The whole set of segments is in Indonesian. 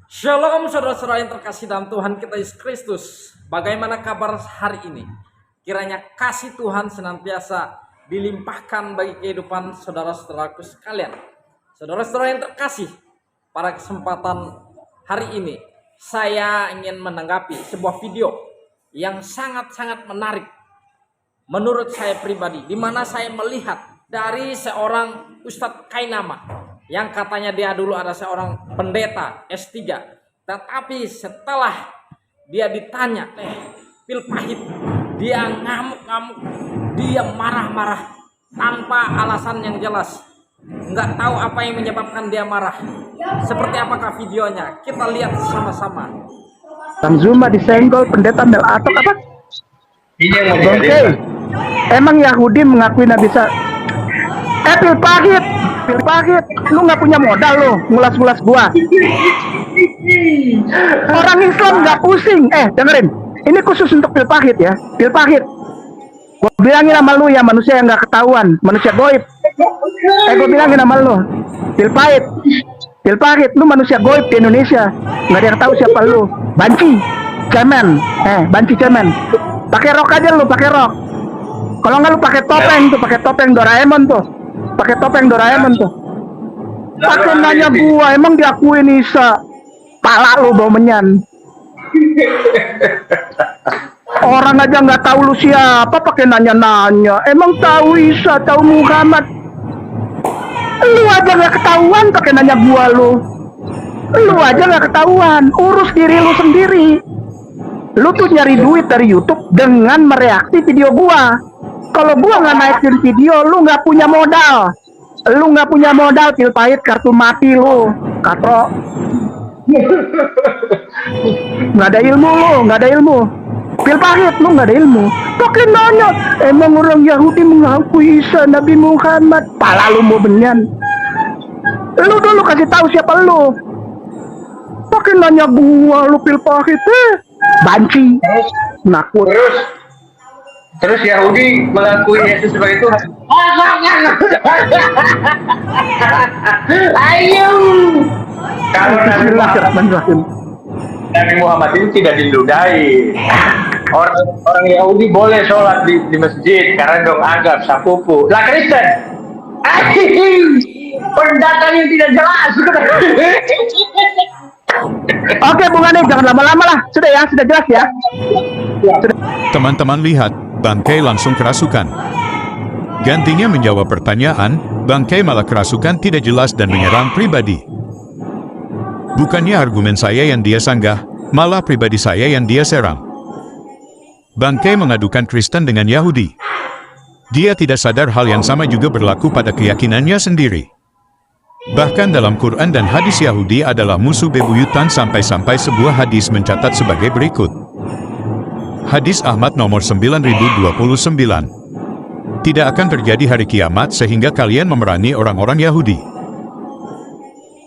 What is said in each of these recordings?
Shalom saudara-saudara yang terkasih dalam Tuhan kita Yesus Kristus. Bagaimana kabar hari ini? Kiranya kasih Tuhan senantiasa dilimpahkan bagi kehidupan saudara-saudaraku sekalian. Saudara-saudara yang terkasih, pada kesempatan hari ini saya ingin menanggapi sebuah video yang sangat-sangat menarik menurut saya pribadi, di mana saya melihat dari seorang Ustadz Kainama yang katanya dia dulu ada seorang pendeta S3, tetapi setelah dia ditanya pil pahit, dia ngamuk-ngamuk, dia marah-marah tanpa alasan yang jelas, nggak tahu apa yang menyebabkan dia marah. Seperti apakah videonya? Kita lihat sama-sama. Bang Zuma disenggol pendeta Mel Atok apa? Ini yang mau Oke. Emang Yahudi mengakui Nabi Isa? Pil pahit, lu nggak punya modal lu ngulas-ngulas gua. Orang Islam nggak pusing. Dengerin, ini khusus untuk pil pahit ya. Pil pahit, gua bilangin sama lu ya, manusia yang nggak ketahuan, manusia goib. Gua bilangin sama lu, pil pahit, lu manusia goib di Indonesia, nggak ada yang tahu siapa lu. Banci cemen, pakai rok aja lu, pakai rok. Kalau nggak lu pakai topeng Doraemon tuh. Pakai nanya gua, emang diakuin Isa? Pala lu bau menyan. Orang aja nggak tahu lu siapa, pakai nanya. Emang tahu Isa, tahu Muhammad? Lu aja nggak ketahuan, pakai nanya gua lu. Lu aja nggak ketahuan, urus diri lu sendiri. Lu tuh nyari duit dari YouTube dengan mereaksi video gua. Kalau gua nggak naikin video, lu nggak punya modal. Pil pahit, kartu mati lu, katro. Nggak ada ilmu. Pil pahit, lu nggak ada ilmu. Pakai nanya, emang orang Yahudi mengakui Isa Nabi Muhammad? Pala lu mau benyan. Lu dulu kasih tahu siapa lu. Pakai nanya gua, lu pil pahit, banci, nakut. Terus Yahudi mengakui Yesus sebagai Tuhan. Ayo. Kalau Nabi Muhammad itu tidak diludahi. Orang Yahudi boleh sholat di masjid karena dong anggap sapupu. Lah Kristen, pendatang yang tidak jelas. Oke, Bung Ane, jangan lama-lama lah. Sudah jelas ya. Teman-teman lihat, Bangkai langsung kerasukan. Gantinya menjawab pertanyaan, Bangkai malah kerasukan tidak jelas dan menyerang pribadi. Bukannya argumen saya yang dia sanggah, malah pribadi saya yang dia serang. Bangkai mengadukan Kristen dengan Yahudi. Dia tidak sadar hal yang sama juga berlaku pada keyakinannya sendiri. Bahkan dalam Quran dan hadis Yahudi adalah musuh bebuyutan sampai-sampai sebuah hadis mencatat sebagai berikut. Hadis Ahmad nomor 9029. Tidak akan terjadi hari kiamat sehingga kalian memerangi orang-orang Yahudi.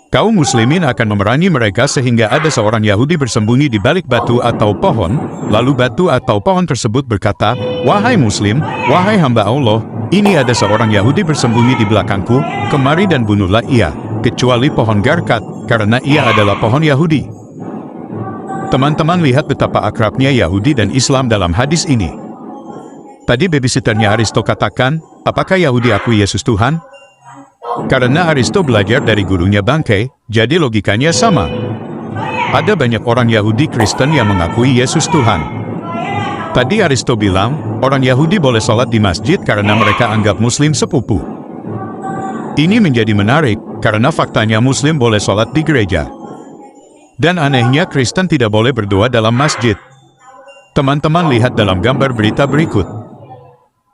Kaum muslimin akan memerangi mereka sehingga ada seorang Yahudi bersembunyi di balik batu atau pohon, lalu batu atau pohon tersebut berkata, "Wahai muslim, wahai hamba Allah, ini ada seorang Yahudi bersembunyi di belakangku, kemari dan bunuhlah ia, kecuali pohon garkat, karena ia adalah pohon Yahudi." Teman-teman lihat betapa akrabnya Yahudi dan Islam dalam hadis ini. Tadi babysitternya Aristo katakan, apakah Yahudi akui Yesus Tuhan? Karena Aristo belajar dari gurunya Bangkai, jadi logikanya sama. Ada banyak orang Yahudi Kristen yang mengakui Yesus Tuhan. Tadi Aristo bilang, orang Yahudi boleh sholat di masjid karena mereka anggap Muslim sepupu. Ini menjadi menarik, karena faktanya Muslim boleh sholat di gereja. Dan anehnya Kristen tidak boleh berdoa dalam masjid. Teman-teman lihat dalam gambar berita berikut.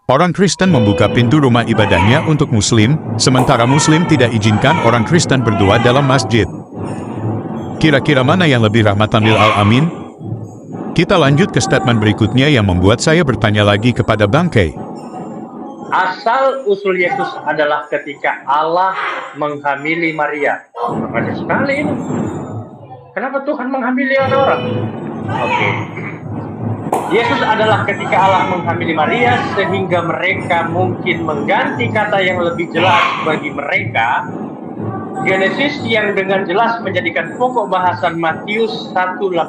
Orang Kristen membuka pintu rumah ibadahnya untuk Muslim, sementara Muslim tidak izinkan orang Kristen berdoa dalam masjid. Kira-kira mana yang lebih rahmatan lil alamin? Kita lanjut ke statement berikutnya yang membuat saya bertanya lagi kepada Bangkai. Asal usul Yesus adalah ketika Allah menghamili Maria. Ada sekali ini. Kenapa Tuhan menghamili orang? Oke. Yesus adalah ketika Allah menghamili Maria sehingga mereka mungkin mengganti kata yang lebih jelas bagi mereka Genesis yang dengan jelas menjadikan pokok bahasan Matius 1:18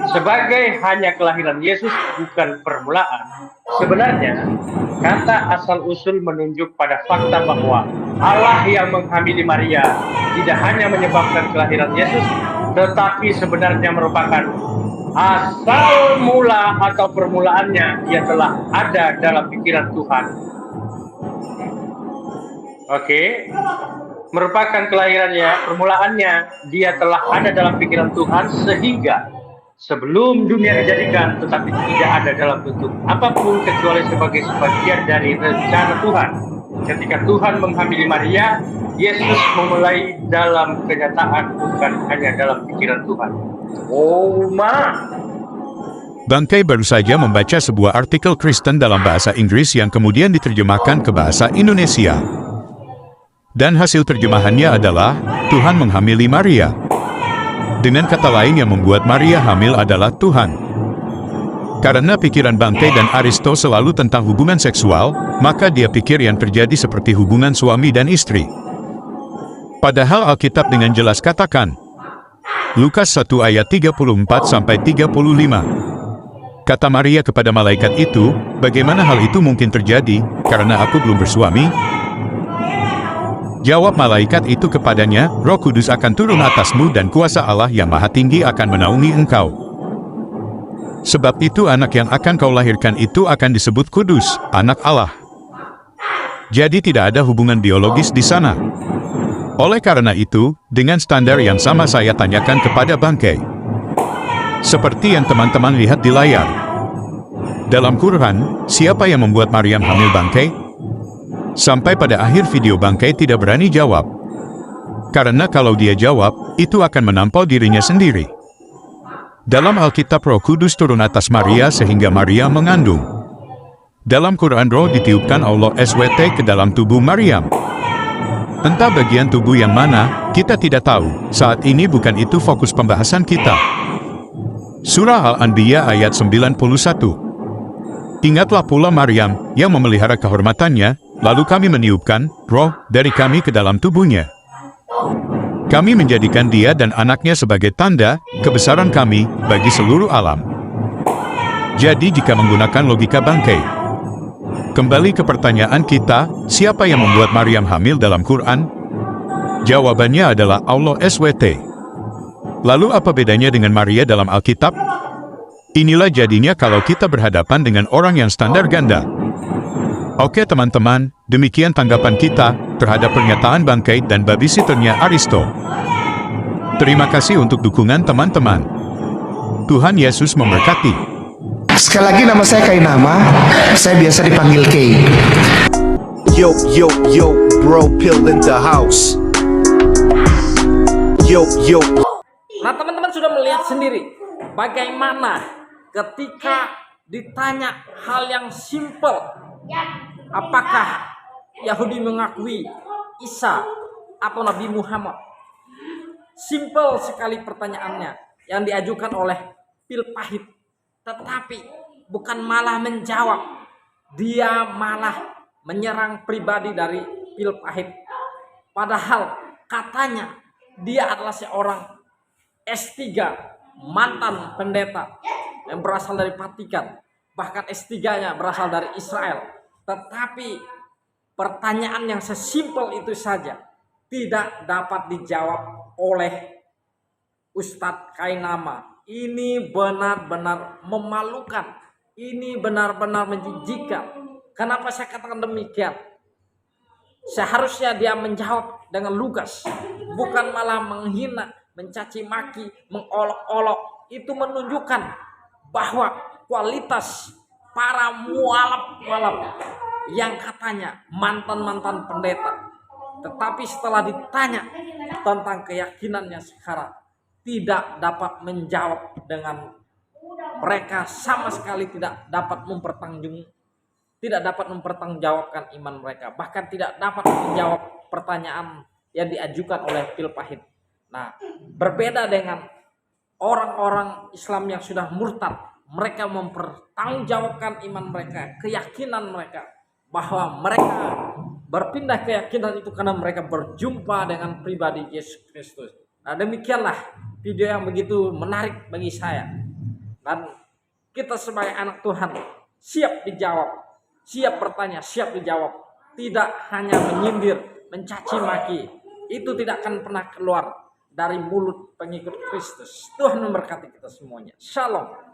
sebagai hanya kelahiran Yesus bukan permulaan. Sebenarnya, kata asal-usul menunjuk pada fakta bahwa Allah yang menghamili Maria tidak hanya menyebabkan kelahiran Yesus, tetapi sebenarnya merupakan asal mula atau permulaannya. Ia telah ada dalam pikiran Tuhan. Oke, merupakan kelahirannya, permulaannya, dia telah ada dalam pikiran Tuhan sehingga sebelum dunia dijadikan, tetapi tidak ada dalam bentuk apapun kecuali sebagai sebagian dari rencana Tuhan. Ketika Tuhan menghamili Maria, Yesus memulai dalam kenyataan, bukan hanya dalam pikiran Tuhan. Oh, Bangkai baru saja membaca sebuah artikel Kristen dalam bahasa Inggris yang kemudian diterjemahkan ke bahasa Indonesia. Dan hasil terjemahannya adalah, Tuhan menghamili Maria. Dengan kata lain, yang membuat Maria hamil adalah Tuhan. Karena pikiran Bangkai dan Aristo selalu tentang hubungan seksual, maka dia pikir yang terjadi seperti hubungan suami dan istri. Padahal Alkitab dengan jelas katakan, Lukas 1 ayat 34-35. Kata Maria kepada malaikat itu, bagaimana hal itu mungkin terjadi, karena aku belum bersuami? Jawab malaikat itu kepadanya, Roh Kudus akan turun atasmu dan kuasa Allah yang Maha Tinggi akan menaungi engkau. Sebab itu anak yang akan kau lahirkan itu akan disebut kudus, anak Allah. Jadi tidak ada hubungan biologis di sana. Oleh karena itu, dengan standar yang sama saya tanyakan kepada Bangkai. Seperti yang teman-teman lihat di layar. Dalam Quran, siapa yang membuat Maryam hamil Bangkai? Sampai pada akhir video Bangkai tidak berani jawab. Karena kalau dia jawab, itu akan menampau dirinya sendiri. Dalam Alkitab Roh Kudus turun atas Maria sehingga Maria mengandung. Dalam Quran Roh ditiupkan Allah SWT ke dalam tubuh Maryam. Entah bagian tubuh yang mana, kita tidak tahu. Saat ini bukan itu fokus pembahasan kita. Surah Al-Anbiya ayat 91. Ingatlah pula Maryam yang memelihara kehormatannya, lalu kami meniupkan roh dari kami ke dalam tubuhnya. Kami menjadikan dia dan anaknya sebagai tanda kebesaran kami bagi seluruh alam. Jadi jika menggunakan logika Bangkai, kembali ke pertanyaan kita, siapa yang membuat Maryam hamil dalam Quran? Jawabannya adalah Allah SWT. Lalu apa bedanya dengan Maria dalam Alkitab? Inilah jadinya kalau kita berhadapan dengan orang yang standar ganda. Oke teman-teman, demikian tanggapan kita terhadap pernyataan Bangkai dan babysitternya Aristo. Terima kasih untuk dukungan teman-teman. Tuhan Yesus memberkati. Sekali lagi nama saya Kainama, saya biasa dipanggil Kay. Yo, yo, yo, bro, pill in the house. Yo, yo. Nah teman-teman sudah melihat sendiri bagaimana ketika ditanya hal yang simpel, apakah Yahudi mengakui Isa atau Nabi Muhammad? Simpel sekali pertanyaannya yang diajukan oleh Pil Pahit. Tetapi bukan malah menjawab, dia malah menyerang pribadi dari Pil Pahit. Padahal katanya dia adalah seorang S3, mantan pendeta yang berasal dari Vatikan. Bahkan S3-nya berasal dari Israel. Tetapi pertanyaan yang sesimpel itu saja tidak dapat dijawab oleh Ustadz Kainama. Ini benar-benar memalukan. Ini benar-benar menjijikkan. Kenapa saya katakan demikian? Seharusnya dia menjawab dengan lugas, bukan malah menghina, mencaci maki, mengolok-olok. Itu menunjukkan bahwa kualitas para mualaf-mualaf yang katanya mantan-mantan pendeta, tetapi setelah ditanya tentang keyakinannya sekarang, tidak dapat menjawab dengan mereka sama sekali tidak dapat mempertanggungjawabkan iman mereka, bahkan tidak dapat menjawab pertanyaan yang diajukan oleh Pil Pahit. Nah, berbeda dengan orang-orang Islam yang sudah murtad, mereka mempertanggungjawabkan iman mereka, keyakinan mereka bahwa mereka berpindah keyakinan itu karena mereka berjumpa dengan pribadi Yesus Kristus. Nah, demikianlah video yang begitu menarik bagi saya. Dan kita sebagai anak Tuhan siap dijawab, siap bertanya, siap dijawab. Tidak hanya menyindir, mencaci maki. Itu tidak akan pernah keluar dari mulut pengikut Kristus. Tuhan memberkati kita semuanya. Shalom.